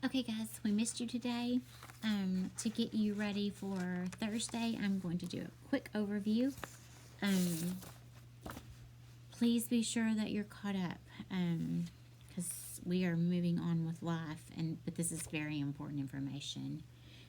Okay, guys, we missed you today. To get you ready for Thursday, I'm going to do a quick overview. Um, please be sure that you're caught up because we are moving on with life, but this is very important information.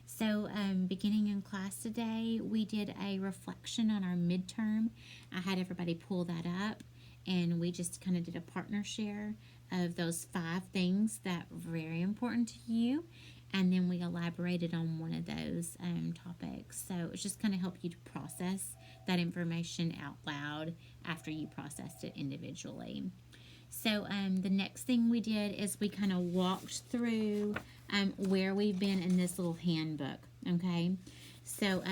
So, beginning in class today, we did a reflection on our midterm. I had everybody pull that up, and we just kind of did a partner share of those 5 things that were very important to you. And then we elaborated on one of those topics. So it's just kind of help you to process that information out loud after you processed it individually. So the next thing we did is we kind of walked through where we've been in this little handbook. Okay, so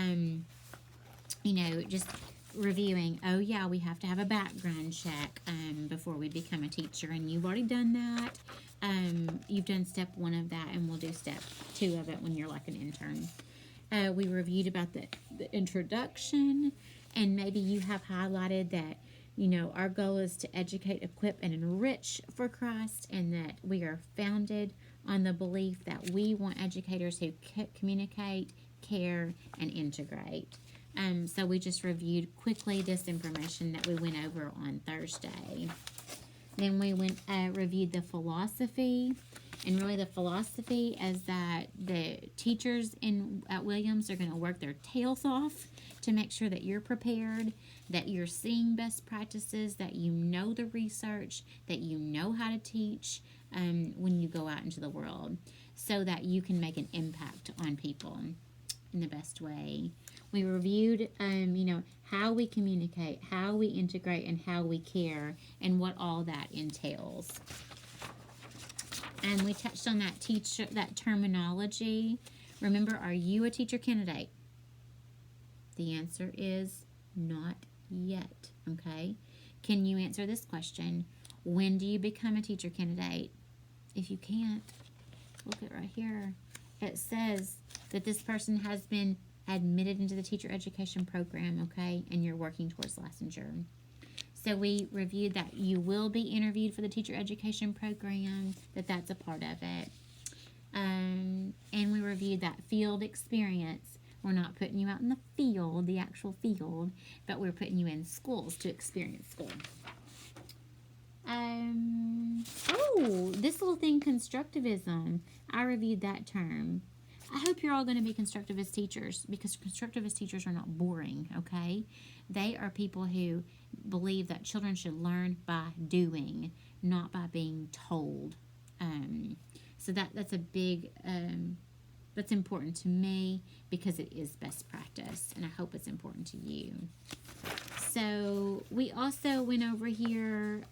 just reviewing. Oh yeah, we have to have a background check before we become a teacher, and you've already done that. You've done step 1 of that, and we'll do step 2 of it when you're like an intern. We reviewed about the introduction, and maybe you have highlighted that our goal is to educate, equip, and enrich for Christ, and that we are founded on the belief that we want educators who communicate, care, and integrate. So we just reviewed quickly this information that we went over on Thursday. Then we reviewed the philosophy, and really the philosophy is that the teachers at Williams are going to work their tails off to make sure that you're prepared, that you're seeing best practices, that you know the research, that you know how to teach when you go out into the world, so that you can make an impact on people in the best way. We reviewed, how we communicate, how we integrate, and how we care, and what all that entails. And we touched on that terminology. Remember, are you a teacher candidate? The answer is not yet. Okay. Can you answer this question? When do you become a teacher candidate? If you can't, look at right here. It says that this person has been admitted into the teacher education program, okay, and you're working towards licensure. So we reviewed that you will be interviewed for the teacher education program, that's a part of it. And we reviewed that field experience. We're not putting you out in the field, the actual field, but we're putting you in schools to experience school. This little thing, constructivism. I reviewed that term. I hope you're all going to be constructivist teachers, because constructivist teachers are not boring, okay? They are people who believe that children should learn by doing, not by being told. So that's a big, that's important to me because it is best practice, and I hope it's important to you. So we also went over here,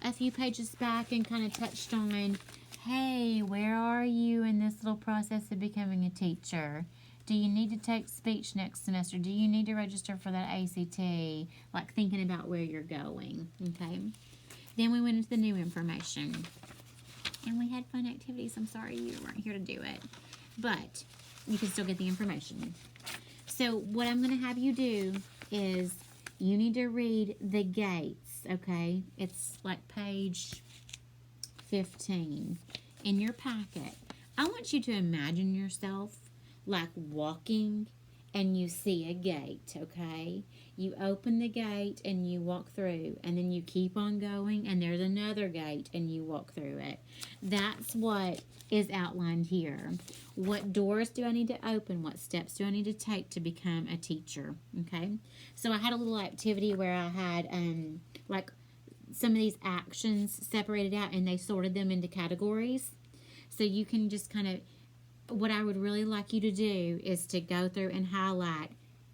a few pages back, and kind of touched on, hey, where are you in this little process of becoming a teacher? Do you need to take speech next semester? Do you need to register for that ACT? Like thinking about where you're going, okay? Then we went into the new information. And we had fun activities. I'm sorry you weren't here to do it. But you can still get the information. So what I'm going to have you do is you need to read The Gates, okay? It's like page 15 in your packet. I want you to imagine yourself like walking and you see a gate, okay? You open the gate and you walk through, and then you keep on going, and there's another gate and you walk through it. That's what is outlined here. What doors do I need to open? What steps do I need to take to become a teacher? Okay? So I had a little activity where I had like some of these actions separated out, and they sorted them into categories. So you can just kind of, what I would really like you to do is to go through and highlight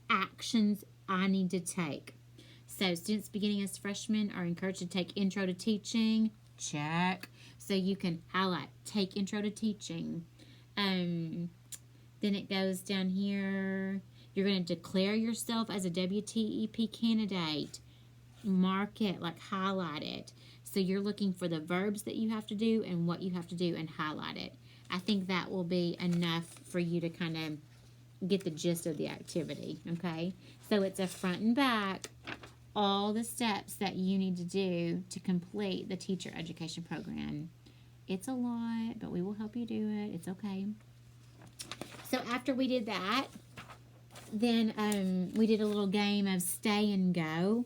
actions I need to take. So students beginning as freshmen are encouraged to take Intro to Teaching. Check. So you can highlight, take Intro to Teaching. Then it goes down here. You're going to declare yourself as a WTEP candidate. Mark it, like highlight it. So you're looking for the verbs that you have to do and what you have to do, and highlight it. I think that will be enough for you to kind of get the gist of the activity, okay? So it's a front and back, all the steps that you need to do to complete the teacher education program. It's a lot, but we will help you do it. It's okay. So after we did that, then we did a little game of stay and go.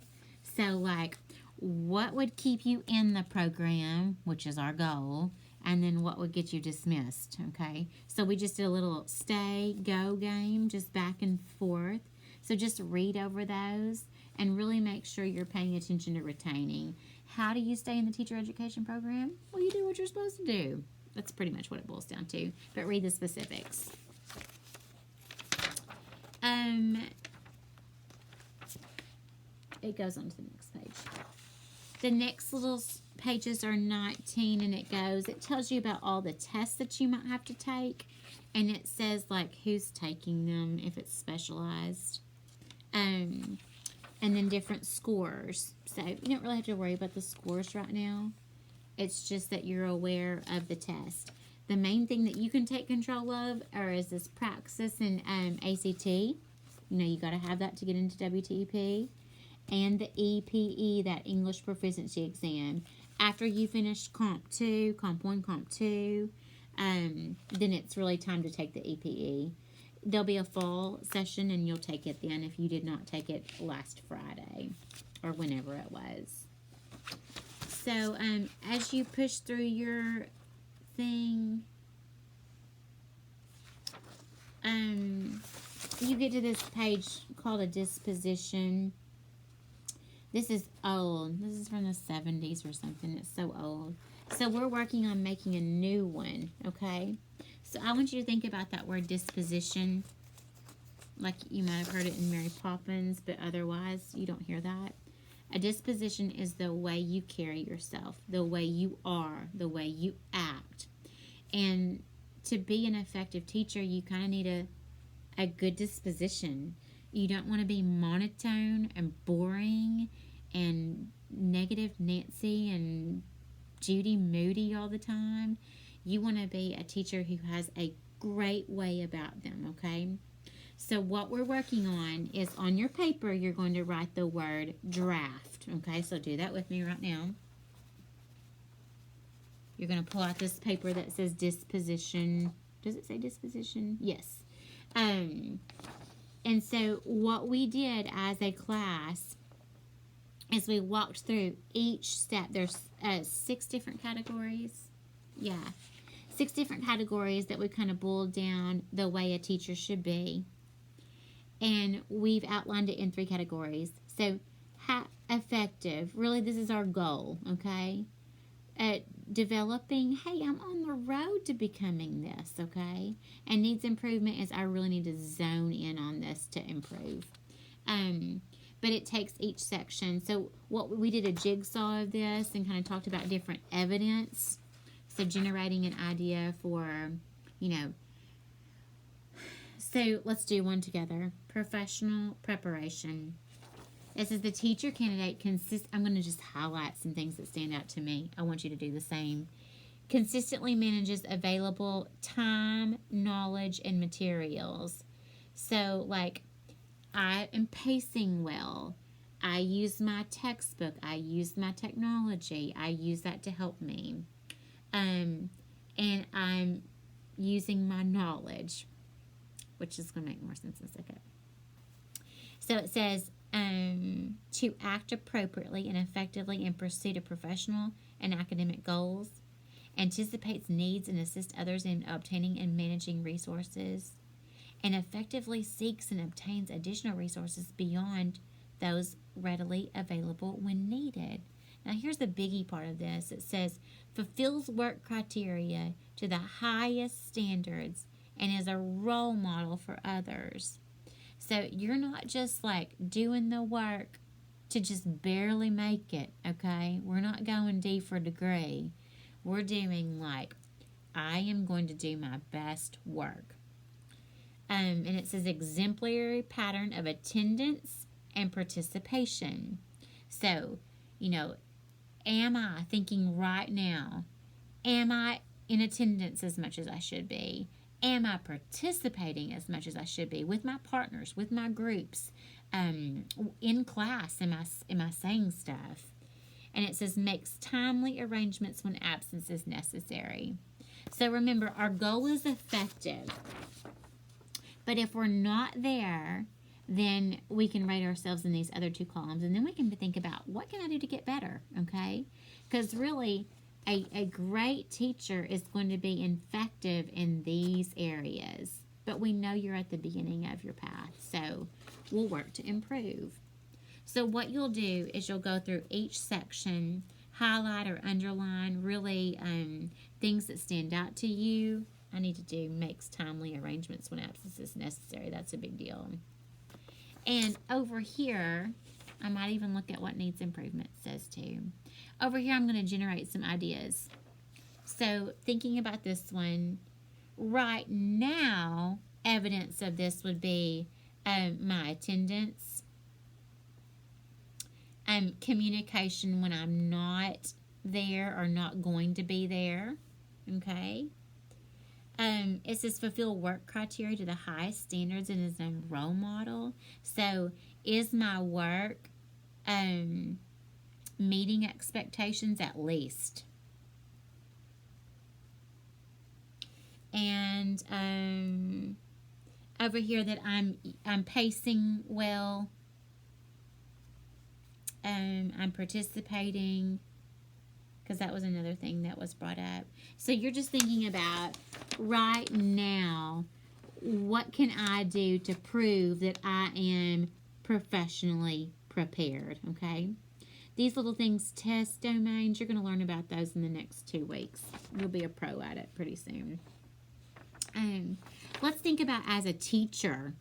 So like, what would keep you in the program, which is our goal, and then what would get you dismissed, okay? So we just did a little stay, go game, just back and forth. So just read over those and really make sure you're paying attention to retaining. How do you stay in the teacher education program? Well, you do what you're supposed to do. That's pretty much what it boils down to. But read the specifics. It goes on to the next page. The next little pages are 19, and it tells you about all the tests that you might have to take, and it says like who's taking them, if it's specialized, and then different scores. So you don't really have to worry about the scores right now. It's just that you're aware of the test. The main thing that you can take control of is this Praxis and ACT. You know, you got to have that to get into WTEP. And the EPE, that English Proficiency Exam. After you finish Comp 2, Comp 1, Comp 2, then it's really time to take the EPE. There'll be a fall session, and you'll take it then if you did not take it last Friday or whenever it was. So, as you push through your thing, you get to this page called a disposition. This is old. This is from the 70s or something. It's so old. So we're working on making a new one, okay? So I want you to think about that word disposition. Like you might have heard it in Mary Poppins, but otherwise you don't hear that. A disposition is the way you carry yourself, the way you are, the way you act. And to be an effective teacher, you kind of need a good disposition. You don't want to be monotone and boring and negative Nancy and Judy Moody all the time. You want to be a teacher who has a great way about them, okay? So what we're working on is on your paper, you're going to write the word draft, okay? So do that with me right now. You're going to pull out this paper that says disposition. Does it say disposition? Yes. And so what we did as a class is we walked through each step. There's 6 different categories. Yeah. 6 different categories that we kind of boiled down the way a teacher should be. And we've outlined it in 3 categories. So effective. Really, this is our goal, okay? At developing, hey, I'm on the road to becoming this, okay? And needs improvement is I really need to zone in on this to improve. But it takes each section. So what we did a jigsaw of this and kind of talked about different evidence. So generating an idea for, you know. So let's do one together. Professional preparation. This is the teacher candidate I'm going to just highlight some things that stand out to me. I want you to do the same. Consistently manages available time, knowledge, and materials. So, like, I am pacing well. I use my textbook. I use my technology. I use that to help me. And I'm using my knowledge, which is going to make more sense in a second. So it says, to act appropriately and effectively in pursuit of professional and academic goals, anticipates needs and assists others in obtaining and managing resources, and effectively seeks and obtains additional resources beyond those readily available when needed. Now here's the biggie part of this. It says, fulfills work criteria to the highest standards and is a role model for others. So you're not just like doing the work to just barely make it, okay? We're not going D for degree. We're doing like, I am going to do my best work. And it says exemplary pattern of attendance and participation. So, you know, am I thinking right now, am I in attendance as much as I should be? Am I participating as much as I should be with my partners, with my groups? in class, am I saying stuff? And it says makes timely arrangements when absence is necessary. So remember, our goal is effective. But if we're not there, then we can rate ourselves in these other two columns. And then we can think about, what can I do to get better, okay? Because really, a great teacher is going to be effective in these areas. But we know you're at the beginning of your path, so we'll work to improve. So what you'll do is you'll go through each section, highlight or underline really things that stand out to you. I need to do makes timely arrangements when absence is necessary. That's a big deal. And over here, I might even look at what needs improvement says too. Over here, I'm going to generate some ideas. So thinking about this one, right now, evidence of this would be my attendance, communication when I'm not there or not going to be there, okay? It says fulfill work criteria to the highest standards and is a role model. So is my work meeting expectations at least? And over here that I'm pacing well. I'm participating, because that was another thing that was brought up. So you're just thinking about right now, what can I do to prove that I am professionally prepared, okay? These little things, test domains, you're going to learn about those in the next 2 weeks. You'll be a pro at it pretty soon. Let's think about as a teacher,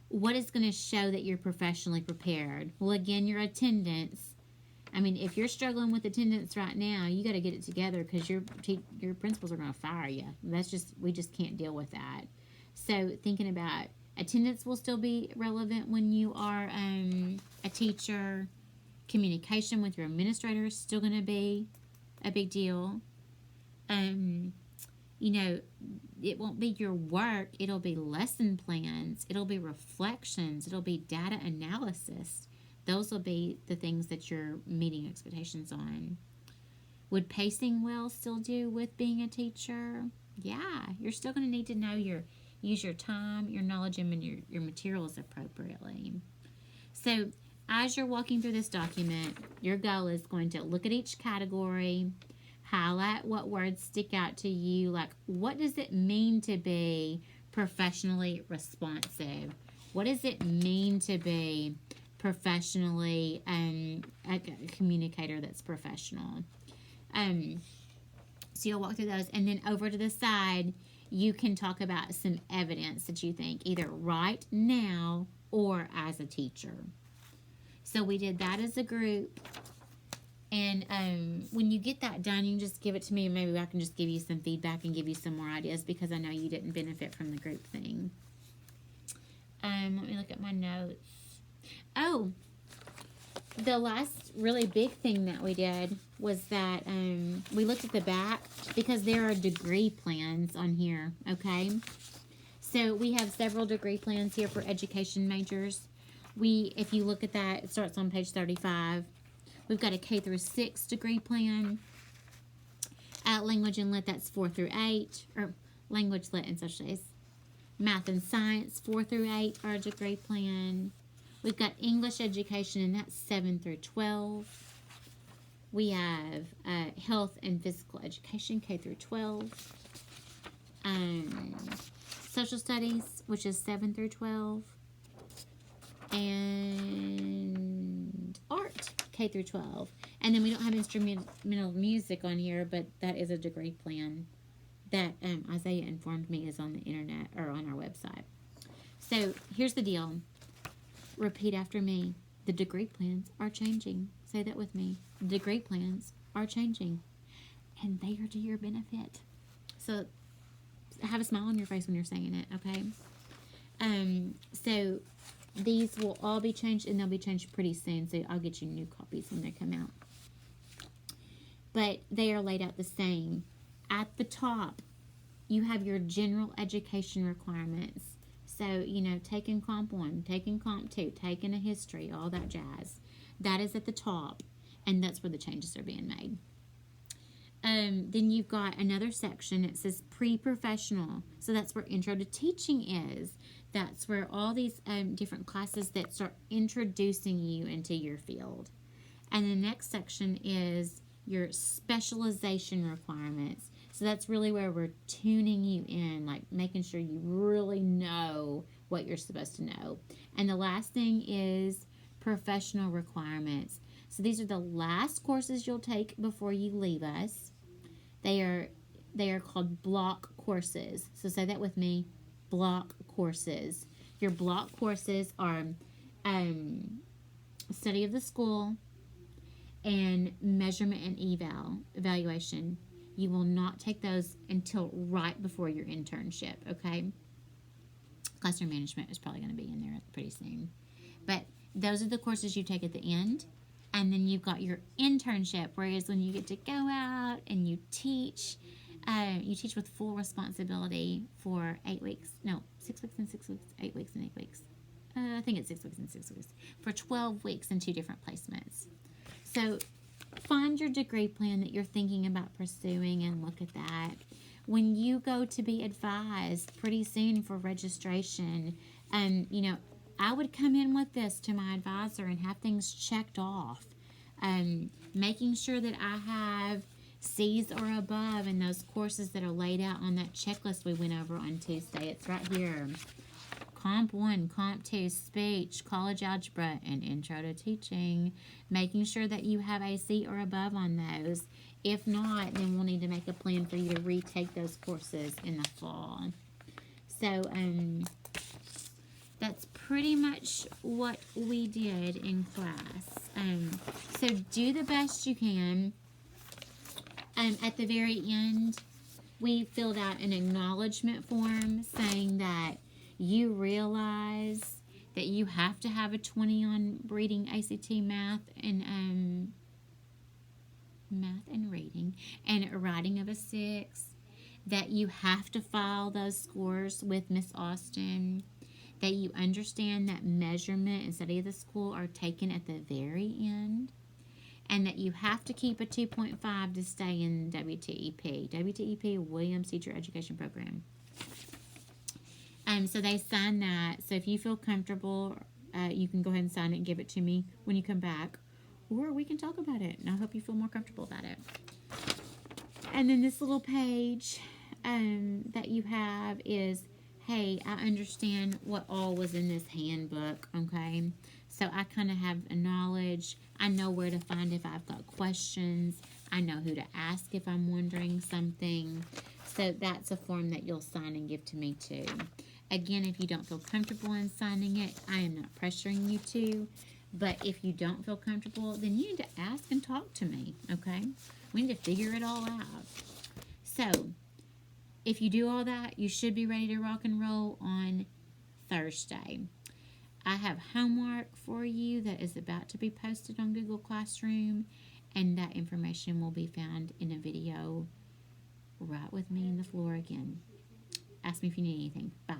what is going to show that you're professionally prepared? Well, again, your attendance. I mean, if you're struggling with attendance right now, you got to get it together, because your principals are going to fire you. We just can't deal with that. So thinking about attendance will still be relevant when you are a teacher. Communication with your administrator is still going to be a big deal. You know, it won't be your work. It'll be lesson plans. It'll be reflections. It'll be data analysis. Those will be the things that you're meeting expectations on. Would pacing well still do with being a teacher? Yeah, you're still going to need to use your time, your knowledge, and your materials appropriately. So as you're walking through this document, your goal is going to look at each category, highlight what words stick out to you, like what does it mean to be professionally responsive? What does it mean to be professionally a communicator that's professional? So you'll walk through those, and then over to the side, you can talk about some evidence that you think either right now or as a teacher. So we did that as a group. And when you get that done, you can just give it to me, and maybe I can just give you some feedback and give you some more ideas, because I know you didn't benefit from the group thing. Let me look at my notes. Oh, the last really big thing that we did was that we looked at the back, because there are degree plans on here, okay? So we have several degree plans here for education majors. If you look at that, it starts on page 35. We've got a K through 6 degree plan. Language and Lit, that's 4 through 8, or Language, Lit, and Social Studies. Math and Science, 4 through 8 are a degree plan. We've got English Education, and that's 7 through 12. We have Health and Physical Education, K through 12. Social Studies, which is 7 through 12. And Art, K through 12. And then we don't have instrumental music on here, but that is a degree plan that Isaiah informed me is on the internet, or on our website. So here's the deal. Repeat after me. The degree plans are changing. Say that with me. The degree plans are changing, and they are to your benefit. So have a smile on your face when you're saying it, okay? So these will all be changed, and they'll be changed pretty soon, so I'll get you new copies when they come out. But they are laid out the same. At the top, you have your general education requirements. So, taking Comp 1, taking Comp 2, taking a history, all that jazz. That is at the top, and that's where the changes are being made. Then you've got another section. It says pre-professional. So that's where intro to teaching is. That's where all these different classes that start introducing you into your field. And the next section is your specialization requirements. So that's really where we're tuning you in, like making sure you really know what you're supposed to know. And the last thing is professional requirements. So these are the last courses you'll take before you leave us. They are called block courses. So say that with me, block courses. Your block courses are study of the school and measurement and evaluation. You will not take those until right before your internship, okay? Classroom management is probably going to be in there pretty soon. But those are the courses you take at the end. And then you've got your internship, whereas when you get to go out and you teach with full responsibility for 8 weeks. No, 6 weeks and 6 weeks, 8 weeks and 8 weeks. I think it's 6 weeks and 6 weeks. For 12 weeks in 2 different placements. So find your degree plan that you're thinking about pursuing and look at that. When you go to be advised pretty soon for registration, I would come in with this to my advisor and have things checked off. Making sure that I have C's or above in those courses that are laid out on that checklist we went over on Tuesday. It's right here. Comp 1, Comp 2, speech, college algebra, and intro to teaching. Making sure that you have a C or above on those. If not, then we'll need to make a plan for you to retake those courses in the fall. So, that's pretty much what we did in class. So do the best you can. At the very end, we filled out an acknowledgement form saying that you realize that you have to have a 20 on reading, ACT, math, and reading, and a writing of a 6. That you have to file those scores with Miss Austin. That you understand that measurement and study of the school are taken at the very end, and that you have to keep a 2.5 to stay in WTEP. WTEP, Williams Teacher Education Program. So they sign that. So if you feel comfortable, you can go ahead and sign it and give it to me when you come back, or we can talk about it, and I hope you feel more comfortable about it. And then this little page that you have is, hey, I understand what all was in this handbook, okay? So I kind of have a knowledge. I know where to find if I've got questions. I know who to ask if I'm wondering something. So that's a form that you'll sign and give to me too. Again, if you don't feel comfortable in signing it, I am not pressuring you to. But if you don't feel comfortable, then you need to ask and talk to me, okay? We need to figure it all out. So, if you do all that, you should be ready to rock and roll on Thursday. I have homework for you that is about to be posted on Google Classroom, and that information will be found in a video right with me in the floor again. Ask me if you need anything. Bye.